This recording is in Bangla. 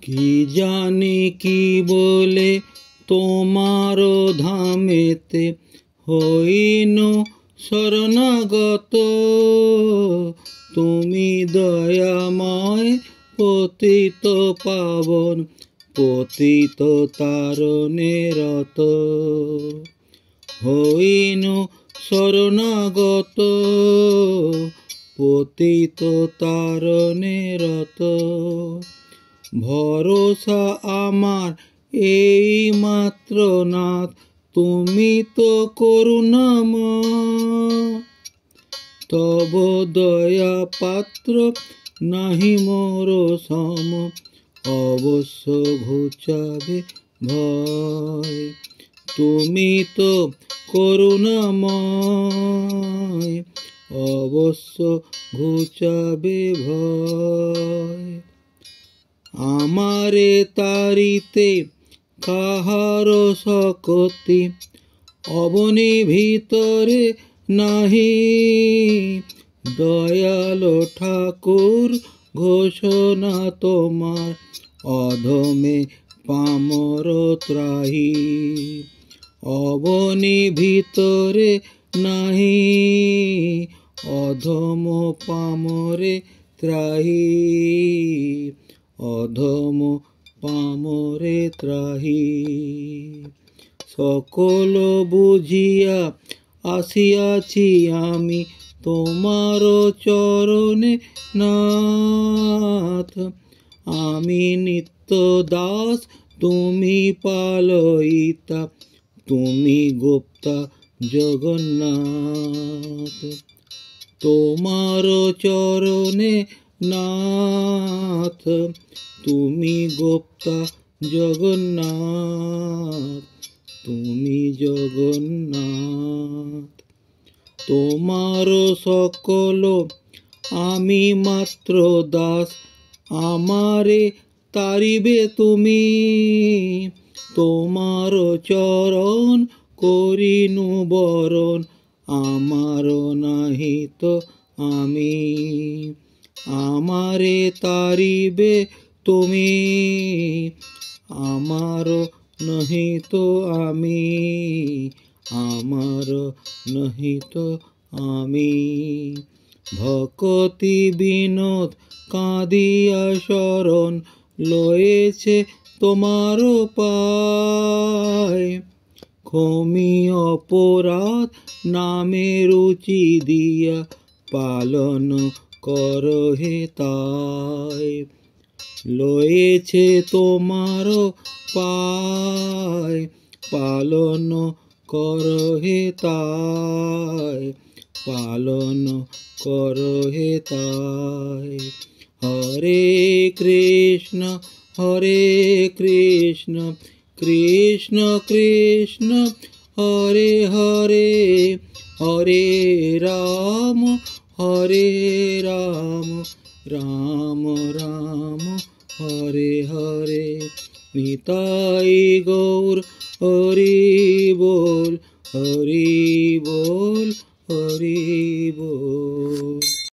কি জানি কি বলে তোমার ধামেতে হইনু শরণাগত। তুমি দয়াময় পতিত পাবন, পতিত তারণে রত। হইনু শরণাগত, পতিত তারণে রত। ভরসা আমার এই মাত্র নাথ, তুমি তো করুণাময়। তব দয়া পাত্র নাহি মোর সম, অবশ্য ঘুচাবে ভয়। তুমি তো করুণাময়, অবশ্য ঘুচাবে ভয়। আমারে তারিতে কাহার শক্তি, অবনি ভিতরে নাহি। দয়াল ঠাকুর ঘোষণা তোমার, অধমে পামর ত্রাহি। অবনি ভিতরে নাহি, অধম পামরে ত্রাহি। অধম পামরে ত্রাহি। সকল বুঝিয়া আসিয়াছি আমি তোমার চরণে নাথ। আমি নিত্য দাস, তুমি পালয়িতা, তুমি গোপ্তা জগন্নাথ। তোমার চরণে নাথ, তুমি গোপ্তা জগন্নাথ, তুমি জগন্নাথ। তোমার সকল আমি মাত্র দাস, আমারে তারিবে তুমি। তোমার চরণ করিনু বরণ, আমার নাহি তো আমি। আমারে তারিবে তুমি, আমার নহি তো আমি। আমার নহি তো আমি। ভকতি বিনোদ কাঁদিয়া শরণ লয়েছে তোমার পায়। ক্ষমি অপরাধ নামে রুচি দিয়া, পালন করো হে তাই। লয়েছে তোমার পায়, পালন করো হে তাই। পালন করো হে তাই। হরে কৃষ্ণ হরে কৃষ্ণ, কৃষ্ণ কৃষ্ণ হরে হরে, হরে রাম হরে রাম, রাম রাম হরে হরে। নিতাই গৌর হরি बोल, हरि बोल, हरि बोल।